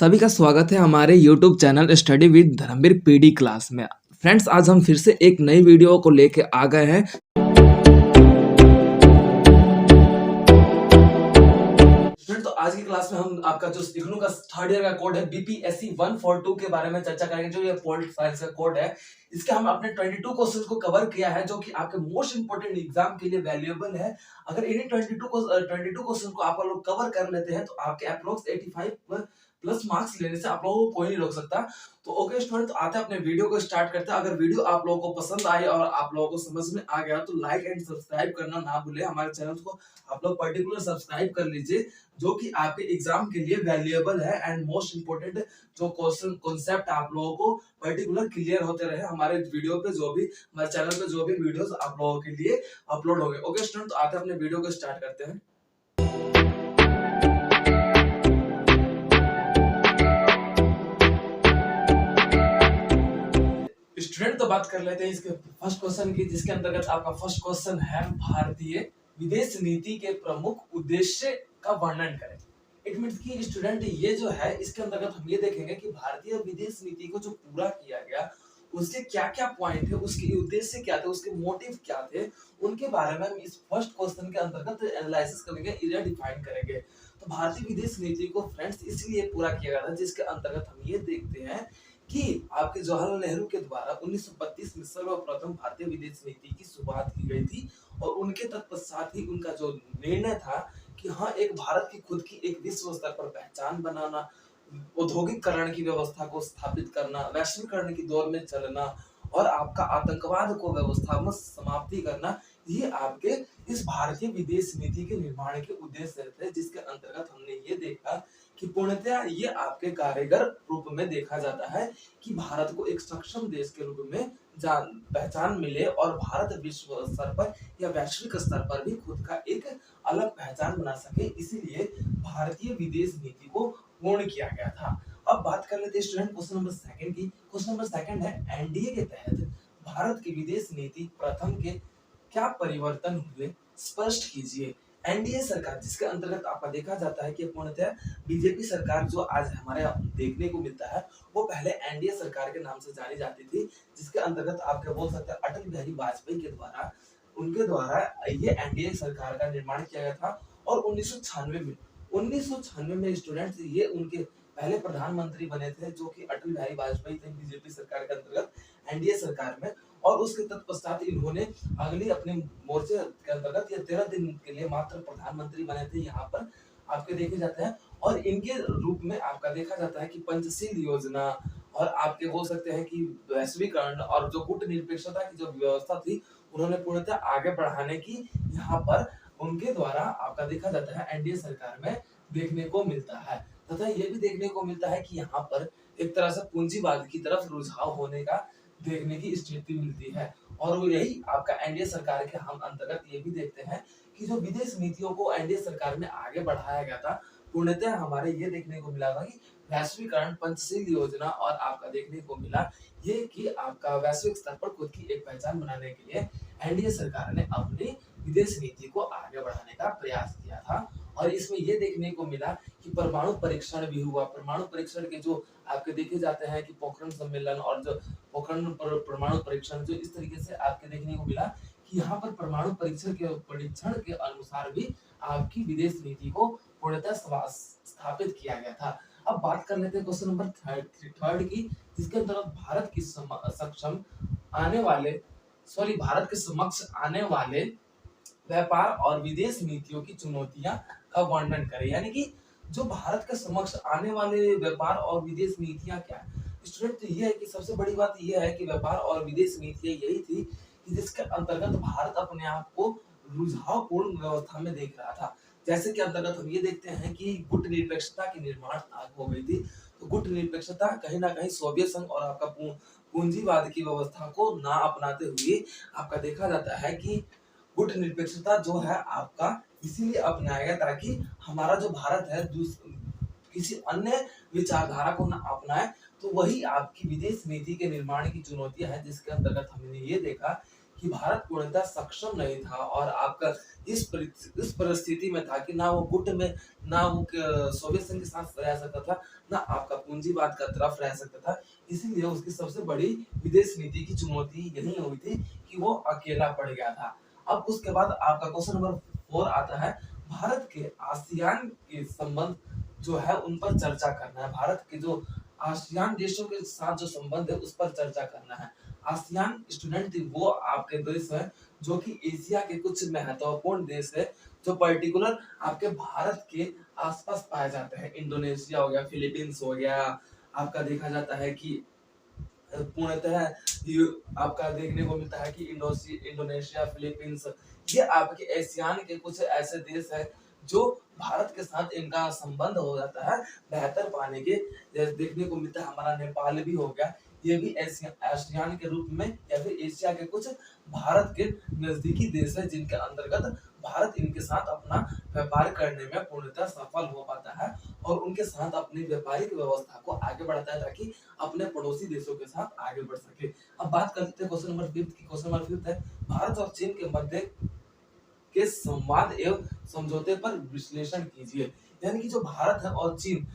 सभी का स्वागत है हमारे YouTube channel study with Dharmveer PD class में। फ्रेंड्स, आज हम फिर से एक नई वीडियो को लेके आ गए हैं। फ्रेंड्स, तो आज की क्लास में हम आपका जो इग्नू का थर्ड ईयर का कोड है BPSC 142 के बारे में चर्चा करेंगे। जो ये पॉलिटिकल साइंस का कोड है, इसके हम अपने 22 क्वेश्चंस को कवर किया है, जो कि आपके मोस्ट इंपोर्टेंट एग्जाम के लिए वैल्यूएबल है। अगर इन्हीं 22 क्वेश्चन को आप लोग कवर कर लेते हैं तो आपके अप्रोक्स 85 प्लस मार्क्स लेने से आप लोगों को कोई नहीं रोक सकता। तो ओके स्टूडेंट, तो आते हैं अपने वीडियो को स्टार्ट करते हैं। अगर वीडियो आप लोगों को पसंद आई और आप लोगों को समझ में आ गया तो लाइक एंड सब्सक्राइब करना ना भूले। हमारे चैनल को आप लोग पर्टिकुलर सब्सक्राइब कर लीजिए, जो कि आपके एग्जाम के लिए वैल्यूएबल है एंड मोस्ट इंपोर्टेंट जो क्वेश्चन कॉन्सेप्ट आप लोगों को पर्टिकुलर क्लियर होते रहे। हमारे वीडियो पे जो भी हमारे चैनल पे जो भी वीडियोस आप लोगों के लिए अपलोड होंगे। ओके स्टूडेंट, तो आते हैं अपने वीडियो को स्टार्ट करते हैं। स्टूडेंट, तो बात कर लेते हैं इसके फर्स्ट क्वेश्चन की, जिसके अंतर्गत आपका फर्स्ट क्वेश्चन है भारतीय विदेश नीति के प्रमुख उद्देश्य का वर्णन करें। इट मींस कि स्टूडेंट ये जो है, इसके अंतर्गत हम ये देखेंगे कि भारतीय विदेश नीति को जो पूरा किया गया उसके क्या क्या पॉइंट है, उसके उद्देश्य क्या थे, उसके मोटिव क्या थे, उनके बारे में हम इस फर्स्ट क्वेश्चन के अंतर्गत एनालिसिस करेंगे, इधर डिफाइन करेंगे। तो भारतीय विदेश नीति को फ्रेंड्स इसलिए पूरा किया गया था, जिसके अंतर्गत हम ये देखते हैं कि आपके जवाहरलाल नेहरू के द्वारा 1932 में सर्वप्रथम भारतीय विदेश नीति की शुरुआत की गई थी। और उनके तत्पश्चात ही उनका जो निर्णय था कि हाँ, एक भारत की खुद की एक विश्व स्तर पर पहचान बनाना, औद्योगिकरण की व्यवस्था को स्थापित करना, वैश्वीकरण की दौर में चलना और आपका आतंकवाद को व्यवस्था में समाप्ति करना, ये आपके इस भारतीय विदेश नीति के निर्माण के उद्देश्य थे। जिसके अंतर्गत हमने ये देखा कि पूर्णतः ये आपके कारीगर रूप में देखा जाता है कि भारत को एक सक्षम देश के रूप में पहचान मिले और भारत विश्व स्तर पर या वैश्विक स्तर पर भी खुद का एक अलग पहचान बना सके। इसीलिए भारतीय विदेश नीति को पूर्ण किया गया था। अब बात कर लेते हैं स्टूडेंट क्वेश्चन नंबर सेकंड की। क्वेश्चन नंबर सेकंड है, एनडीए के तहत भारत की विदेश नीति प्रथम के क्या परिवर्तन हुए, स्पष्ट कीजिए। एनडीए सरकार, जिसके अंतर्गत आपका देखा जाता है कि पूर्णतः बीजेपी सरकार जो आज हमारे देखने को मिलता है, वो पहले एनडीए सरकार के नाम से जानी जाती थी। जिसके अंतर्गत आपके बोल सकते हैं अटल बिहारी वाजपेयी के द्वारा उनके द्वारा ये एनडीए सरकार का निर्माण किया गया था। और 1996 में स्टूडेंट्स ये उनके पहले प्रधानमंत्री बने थे, जो कि अटल बिहारी वाजपेयी थे बीजेपी सरकार के अंतर्गत एनडीए सरकार में। और उसके तत्पश्चात इन्होंने अगली अपने मोर्चे के अंतर्गत ये 13 दिन के लिए मात्र प्रधानमंत्री बने थे, यहाँ पर आपके देखे जाते हैं। और इनके रूप में आपका देखा जाता है कि पंचशील योजना और आपके बोल सकते हैं कि वैश्वीकरण और जो कूटनिरपेक्षता की जो व्यवस्था थी, उन्होंने पूर्णतः आगे बढ़ाने की यहाँ पर उनके द्वारा आपका देखा जाता है एनडीए सरकार में देखने को मिलता है। तथा ये भी देखने को मिलता है कि यहाँ पर एक तरह से पूंजीवाद की तरफ रुझाव होने का देखने की स्थिति मिलती है। और यही आपका एनडीए सरकार के हम अंतर्गत ये भी देखते हैं कि जो विदेश नीतियों को एनडीए सरकार में आगे बढ़ाया गया था, पूर्णतः हमारे ये देखने को मिला था कि वैश्वीकरण, पंचशील योजना और आपका देखने को मिला ये कि आपका वैश्विक स्तर पर खुद की एक पहचान बनाने के लिए एनडीए सरकार ने अपनी विदेश नीति को आगे बढ़ाने का प्रयास किया था। और इसमें ये देखने को मिला कि परमाणु परीक्षण भी हुआ। परमाणु परीक्षण के जो आपके देखे जाते हैं कि पोखरण सम्मेलन और जो पोखरण परमाणु परीक्षण, जो इस तरीके से आपके देखने को मिला कि यहाँ पर परमाणु परीक्षण के अनुसार भी आपकी विदेश नीति को पूर्णतः स्थापित किया गया था। अब बात कर लेते हैं क्वेश्चन नंबर थर्ड की, जिसके अंतर्गत भारत के समक्ष आने वाले व्यापार और विदेश नीतियों की चुनौतियां का वर्णन करें। यानी कि जो भारत के समक्ष आने वाले व्यापार और विदेश नीतियां क्या है स्टूडेंट, तो ये है कि सबसे बड़ी बात ये है कि व्यापार और विदेश नीतियां यही थी कि जिसके अंतर्गत भारत अपने आप को रुझावपूर्ण व्यवस्था में देख रहा था। जैसे कि अंतर्गत हम ये देखते हैं कि गुट निरपेक्षता की निर्माण हो गई थी। तो गुट निरपेक्षता कहीं ना कहीं सोवियत संघ और आपका पूंजीवाद की व्यवस्था को ना अपनाते हुए आपका देखा जाता है कि गुट निरपेक्षता जो है आपका इसीलिए अपनाया गया ताकि हमारा जो भारत है किसी अन्य विचारधारा को ना अपनाए। तो वही आपकी विदेश नीति के निर्माण की चुनौतियां है, जिसके अंतर्गत हमने ये देखा कि भारत पूर्णतः सक्षम नहीं था और आपका इस परिस्थिति में था कि ना वो गुट में, ना वो सोवियत संघ के साथ रह सकता था, ना आपका पूंजीवाद का तरफ रह सकता था। इसीलिए उसकी सबसे बड़ी विदेश नीति की चुनौती यही हुई थी कि वो अकेला पड़ गया था। अब उसके बाद आपका क्वेश्चन नंबर 4 आता है, भारत के आसियान के संबंध जो है उन पर चर्चा करना है। भारत के जो आसियान देशों के साथ जो संबंध है उस पर चर्चा करना है। आसियान स्टूडेंट वो आपके देश है जो कि एशिया के कुछ महत्वपूर्ण देश है जो पर्टिकुलर आपके भारत के आसपास पाए जाते हैं। इंडोनेशिया हो गया, फिलीपींस हो गया, आपका देखा जाता है कि पूर्णतः ये आपका देखने को मिलता है कि इंडोनेशिया, फिलीपींस, ये आपके एशियान के कुछ ऐसे देश है जो भारत के साथ इनका संबंध हो जाता है बेहतर पाने के। जैसे देखने को मिलता है हमारा नेपाल भी हो गया, ये भी आसियान के रूप में या फिर एशिया के कुछ भारत के नजदीकी देश है जिनके अंतर्गत भारत इनके साथ अपना व्यापार करने में पूर्णतः सफल हो पाता है और उनके साथ अपनी व्यापारिक व्यवस्था को आगे बढ़ाता है ताकि अपने पड़ोसी देशों के साथ आगे बढ़ सके। अब बात करते हैं क्वेश्चन नंबर 5 की। क्वेश्चन नंबर 5 है, भारत और चीन के मध्य के संवाद एवं समझौते पर विश्लेषण कीजिए। यानी कि जो भारत और चीन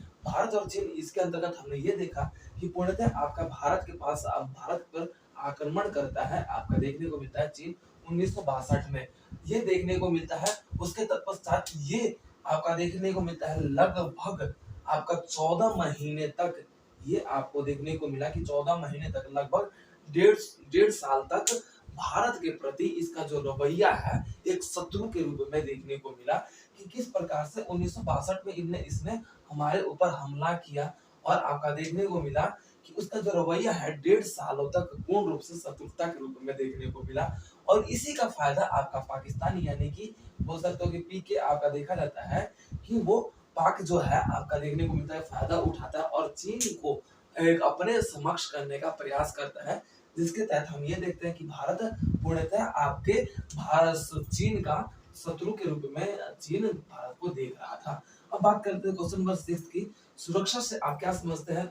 इसके अंतर्गत हमने ये देखा कि पूर्णतः आपका भारत के पास अब भारत पर आक्रमण करता है, आपका देखने को मिलता है चीन 1962 में, ये देखने को मिलता है। उसके तत्पश्चात ये आपका देखने को मिलता है लगभग आपका 14 महीने तक, ये आपको देखने को मिला कि 14 महीने तक लगभग डेढ़ डेढ़ साल तक भारत के प्रति इसका जो रवैया है एक शत्रु के रूप में देखने को मिला कि किस प्रकार से 1962 में इसने हमारे ऊपर हमला किया और आपका देखने को मिला कि उसका जो रवैया है डेढ़ सालों तक पूर्ण रूप से शत्रुता के रूप में देखने को मिला। और इसी का फायदा आपका पाकिस्तान यानी कि बोल सकते हो कि पीके आपका देखा जाता है कि वो पाक जो है आपका देखने को मिलता है फायदा उठाता है और चीन को एक अपने समक्ष करने का प्रयास करता है, जिसके तहत हम ये देखते हैं कि भारत पूर्णतः आपके भारत चीन का शत्रु के रूप में चीन भारत को देख रहा था। अब बात करते हैं क्वेश्चन नंबर 6 की, सुरक्षा से आप क्या समझते हैं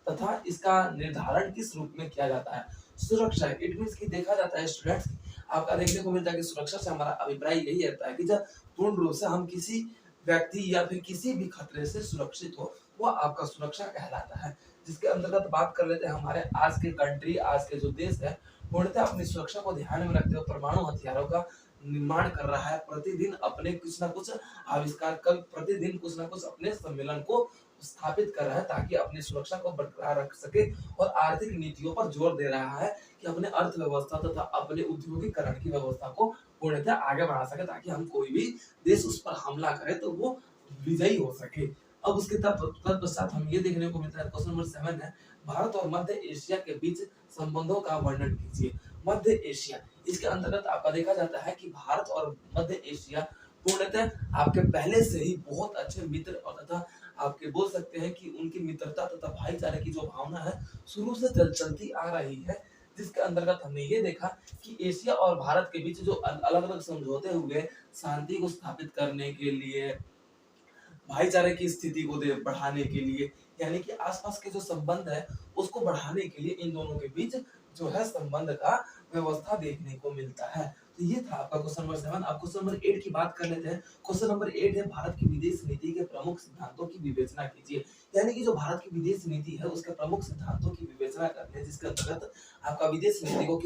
तथा इसका निर्धारण किस रूप में किया जाता है। सुरक्षा इट मींस कि देखा जाता है स्टूडेंट्स, आपका देखने को मिलता है कि सुरक्षा से हमारा अभिप्राय यही रहता है कि जब पूर्ण रूप से हम किसी व्यक्ति या फिर किसी भी खतरे से सुरक्षित हो, वो आपका सुरक्षा कहलाता है। जिसके अंतर्गत बात कर लेते हैं हमारे आज के कंट्री, आज के जो देश है पूर्णतः अपनी सुरक्षा को ध्यान में रखते हुए परमाणु हथियारों का निर्माण कर रहा है। प्रतिदिन अपने कुछ ना कुछ आविष्कार कर, प्रतिदिन कुछ ना कुछ अपने सम्मेलन को स्थापित कर रहा है ताकि अपनी सुरक्षा को बरकरार रख सके और आर्थिक नीतियों पर जोर दे रहा है कि अपने अर्थव्यवस्था तथा अपने औद्योगिकरण की व्यवस्था को पूर्णतः आगे बढ़ा सके ताकि हम कोई भी देश उस पर हमला करे तो वो विजयी हो सके। अब उसके तत्पश्चात हम ये देखने को मिलता है क्वेश्चन नंबर 7 है, भारत और मध्य एशिया के बीच संबंधों का वर्णन कीजिए। मध्य एशिया इसके अंतर्गत आपका देखा जाता है कि भारत और मध्य एशिया पूर्णतः आपके पहले से ही बहुत अच्छे मित्र और तथा आपके बोल सकते हैं कि उनकी मित्रता तथा भाईचारे की जो भावना है शुरू से चलती आ रही है। जिसके अंतर्गत हमने ये देखा कि एशिया और भारत के बीच जो अलग अलग समझौते हुए शांति को स्थापित करने के लिए, भाईचारे की स्थिति को बढ़ाने के लिए, यानी कि आसपास के जो संबंध है उसको बढ़ाने के लिए इन दोनों के बीच जो है संबंध का व्यवस्था देखने को मिलता है। तो ये था आपका क्वेश्चन नंबर 7। आप क्वेश्चन नंबर 8 की बात कर लेते हैं। क्वेश्चन नंबर 8 है, भारत की विदेश नीति के प्रमुख सिद्धांतों की विवेचना कीजिए। यानी कि जो भारत की विदेश नीति है उसके प्रमुख सिद्धांतों की विवेचना करते हैं, जिसके अंतर्गत आपका विदेश नीति को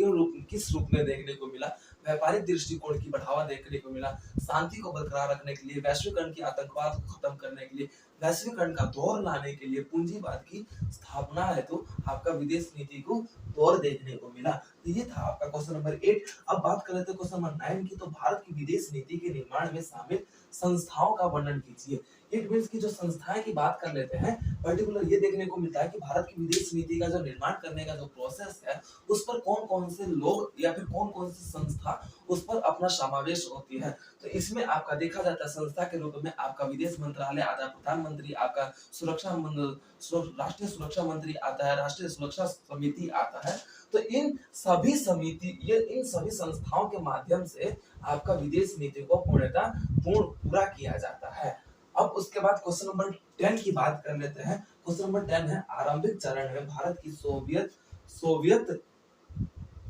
किस रूप में देखने को मिला, व्यापारिक दृष्टिकोण की बढ़ावा देखने को मिला, शांति को बरकरार रखने के लिए, वैश्वीकरण की आतंकवाद को खत्म करने के लिए, वैश्वीकरण का दौर लाने के लिए, पूंजीवाद की स्थापना है तो आपका विदेश नीति को दौर देखने को मिला। तो ये था आपका क्वेश्चन नंबर 8। अब बात कर लेते हैं क्वेश्चन नंबर 9 की। तो भारत की विदेश नीति के निर्माण में शामिल संस्थाओं का वर्णन कीजिए। इट मींस की जो संस्थाएं की बात कर लेते हैं, पर्टिकुलर ये देखने को मिलता है कि भारत की विदेश नीति का जो निर्माण करने का जो प्रोसेस है उस पर कौन कौन से लोग या फिर कौन कौन सी संस्था उस पर अपना समावेश होती है। तो इसमें आपका देखा जाता है संस्था के रूप में आपका विदेश मंत्रालय आता है, प्रधानमंत्री आपका राष्ट्रीय सुरक्षा मंत्री आता है, राष्ट्रीय सुरक्षा समिति आता है। तो इन सभी संस्थाओं के माध्यम से आपका विदेश नीति को पूरा किया जाता है। अब उसके बाद क्वेश्चन नंबर 10 की बात कर लेते हैं। क्वेश्चन नंबर 10 है, आरंभिक चरण में भारत की सोवियत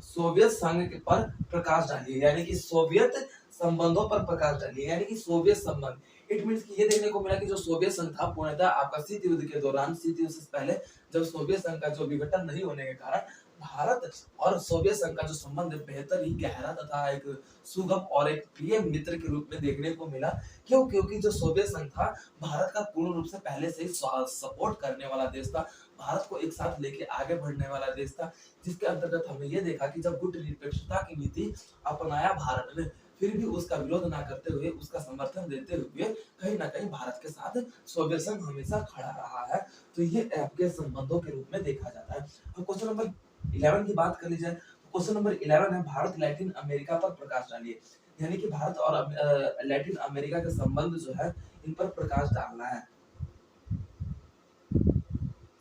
सोवियत संघ के पर प्रकाश डालिए, यानी कि सोवियत संबंधों पर प्रकाश डालिए, यानी कि सोवियत संबंध। इट मीन्स कि ये देखने को मिला कि जो सोवियत संघ था पूर्णतः आपका शीत युद्ध के दौरान, शीत युद्ध से पहले जब सोवियत संघ का जो विघटन नहीं होने के कारण भारत और सोवियत संघ का जो संबंध बेहतर ही गहरा तथा एक सुगम और एक प्रिय मित्र के रूप में देखने को मिला। क्यों? क्योंकि जो सोवियत संघ था भारत का पूर्ण रूप से पहले से ही सपोर्ट करने वाला देश था, भारत को एक साथ लेके आगे बढ़ने वाला देश था, जिसके अंतर्गत हमने ये देखा कि जब गुटनिरपेक्षता की नीति अपनाया भारत ने, फिर भी उसका विरोध ना करते हुए, उसका समर्थन देते हुए कहीं ना कहीं भारत के साथ सोवियत संघ हमेशा खड़ा रहा है। तो ये आपके संबंधों के रूप में देखा जाता है। अब क्वेश्चन नंबर 11 की बात कर ली जाए तो क्वेश्चन नंबर 11 है भारत लैटिन अमेरिका पर प्रकाश डालिए, यानी कि भारत और लैटिन अमेरिका के संबंध जो है इन पर प्रकाश डालना है।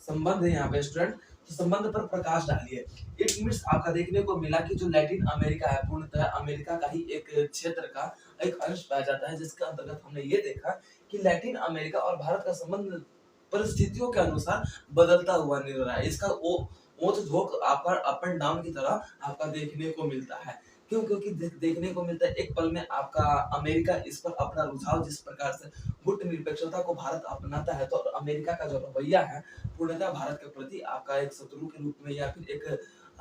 संबंध है यहाँ पे स्टूडेंट, तो संबंध पर प्रकाश डालिए। इट मीन्स आपका देखने को मिला कि जो लैटिन अमेरिका है पूर्णतः अमेरिका का ही एक क्षेत्र का एक अंश पाया जाता है, जिसके अंतर्गत हमने ये देखा कि लैटिन अमेरिका और भारत का संबंध परिस्थितियों के अनुसार बदलता हुआ नजर रहा है। इसका वो ओथ झोंक आपका अप एंड डाउन की तरह आपका देखने को मिलता है। क्यों? क्योंकि देखने को मिलता है एक पल में आपका अमेरिका इस पर अपना रुझाव जिस प्रकार से गुट निरपेक्षता को भारत अपनाता है, तो अमेरिका का जो रवैया है पूर्णतः भारत के प्रति आपका एक शत्रु के रूप में या फिर एक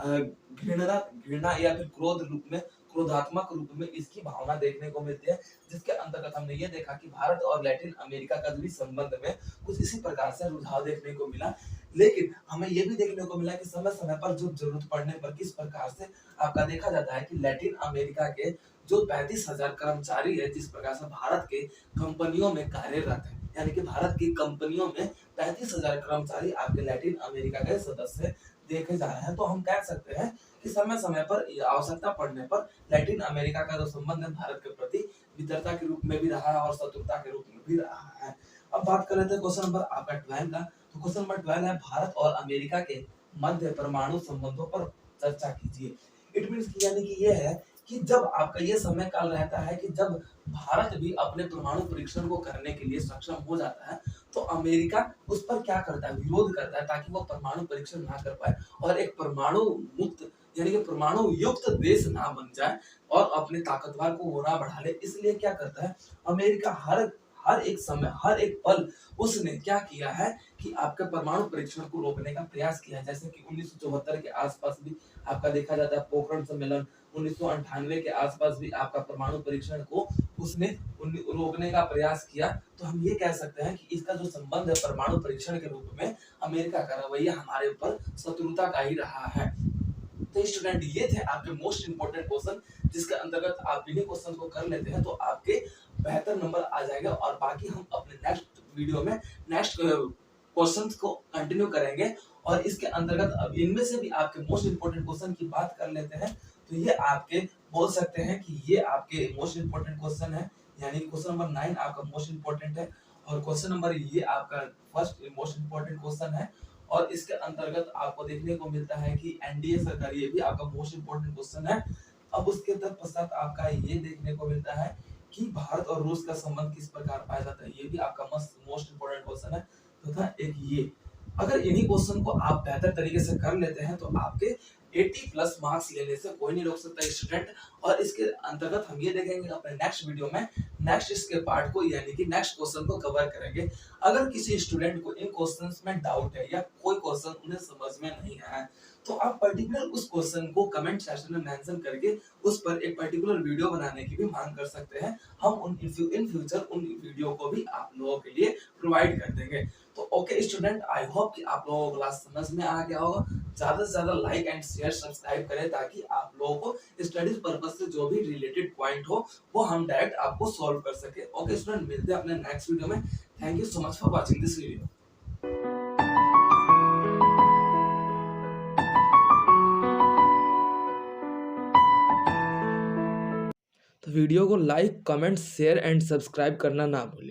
घृणा घृणा या फिर क्रोध रूप में, क्रोधात्मक रूप में इसकी भावना देखने को मिलती है, जिसके अंतर्गत हमने ये देखा कि भारत और लैटिन अमेरिका का भी संबंध में कुछ इसी प्रकार से रुझाव देखने को मिला। लेकिन हमें ये भी देखने को मिला कि समय समय पर जो जरूरत पड़ने पर किस प्रकार से आपका देखा जाता है कि लैटिन अमेरिका के जो 35,000 कर्मचारी है, जिस प्रकार से भारत के कंपनियों में कार्यरत है, यानी कि भारत की कंपनियों में 35,000 कर्मचारी आपके लैटिन अमेरिका के सदस्य देखे जा रहे हैं। तो हम कह सकते हैं कि समय समय पर आवश्यकता पड़ने पर लैटिन अमेरिका का जो संबंध है भारत के प्रति मित्रता के रूप में भी रहा है और शत्रुता के रूप में भी रहा है। अब बात कर लेते हैं क्वेश्चन नंबर आपका 12 का। तो क्वेश्चन नंबर 12 है भारत और अमेरिका के मध्य परमाणु संबंधों पर चर्चा कीजिए। इट मीन्स यानी कि ये है कि जब आपका ये समय काल रहता है कि जब भारत भी अपने परमाणु परीक्षण को करने के लिए सक्षम हो जाता है, तो अमेरिका उस पर क्या करता है, विरोध करता है, ताकि वो परमाणु परीक्षण ना कर पाए और एक परमाणु मुक्त यानी कि परमाणु युक्त देश ना बन जाए और अपने ताकतवर को वो ना बढ़ा ले। इसलिए क्या करता है अमेरिका, हर हर एक समय, हर एक पल उसने क्या किया है कि आपके परमाणु परीक्षण को रोकने का प्रयास किया है। जैसे कि 1974 के आसपास भी आपका देखा जाता है पोखरण सम्मेलन, 1998 के आसपास भी आपका परमाणु परीक्षण को उसने रोकने का प्रयास किया। तो हम ये कह सकते हैं कि इसका जो संबंध है परमाणु परीक्षण के रूप में अमेरिका का रवैया हमारे ऊपर शत्रुता का ही रहा है। तो स्टूडेंट ये थे आपके मोस्ट इंपोर्टेंट क्वेश्चन, जिसके अंतर्गत आप इन्हीं क्वेश्चन को कर लेते हैं तो आपके बेहतर नंबर आ जाएगा। और बाकी हम अपने नेक्स्ट वीडियो में नेक्स्ट क्वेश्चंस को कंटिन्यू करेंगे और इसके अंतर्गत अब इनमें से भी आपके मोस्ट इंपोर्टेंट क्वेश्चन की बात कर लेते हैं। तो ये आपके बोल सकते हैं कि ये आपके मोस्ट इंपोर्टेंट क्वेश्चन है, यानी क्वेश्चन नंबर 9 आपका मोस्ट इंपोर्टेंट है और क्वेश्चन नंबर ये आपका फर्स्ट मोस्ट इंपोर्टेंट क्वेश्चन है। और इसके अंतर्गत आपको देखने को मिलता है कि एनडीए सरकार, ये भी आपका मोस्ट इंपोर्टेंट क्वेश्चन है। अब उसके तत्पश्चात आपका ये देखने को मिलता है कि भारत और रूस का संबंध किस प्रकार पाया जाता है, ये भी आपका मोस्ट इंपोर्टेंट क्वेश्चन है तथा एक ये। अगर इन्हीं क्वेश्चन को आप बेहतर तरीके से कर लेते हैं तो आपके 80 प्लस मार्क्स लेने से कोई नहीं रोक सकता स्टूडेंट। और इसके अंतर्गत हम ये देखेंगे अपने नेक्स्ट वीडियो में नेक्स्ट इसके पार्ट को, यानी कि नेक्स्ट क्वेश्चन को कवर करेंगे। अगर किसी स्टूडेंट को इन क्वेश्चंस में डाउट है या कोई क्वेश्चन उन्हें समझ में नहीं आया, तो आप पर्टिकुलर उस क्वेश्चन को कमेंट सेक्शन में मेंशन करके उस पर एक पर्टिकुलर वीडियो बनाने की भी मांग कर सकते हैं। हम इन फ्यूचर उन वीडियो को भी आप लोगों के लिए प्रोवाइड कर देंगे। तो ओके स्टूडेंट, आई होप कि आप लोगों को क्लास समझ में आ गया होगा। ज्यादा से ज्यादा लाइक एंड शेयर सब्सक्राइब करें ताकि आप लोगों को स्टडीज पर्पस से जो भी रिलेटेड पॉइंट हो वो हम डायरेक्ट आपको सॉल्व कर सके। ओके स्टूडेंट, मिलते हैं अपने नेक्स्ट वीडियो में। Thank you so much for watching this video. तो वीडियो को like, comment, share and subscribe करना ना भूलें।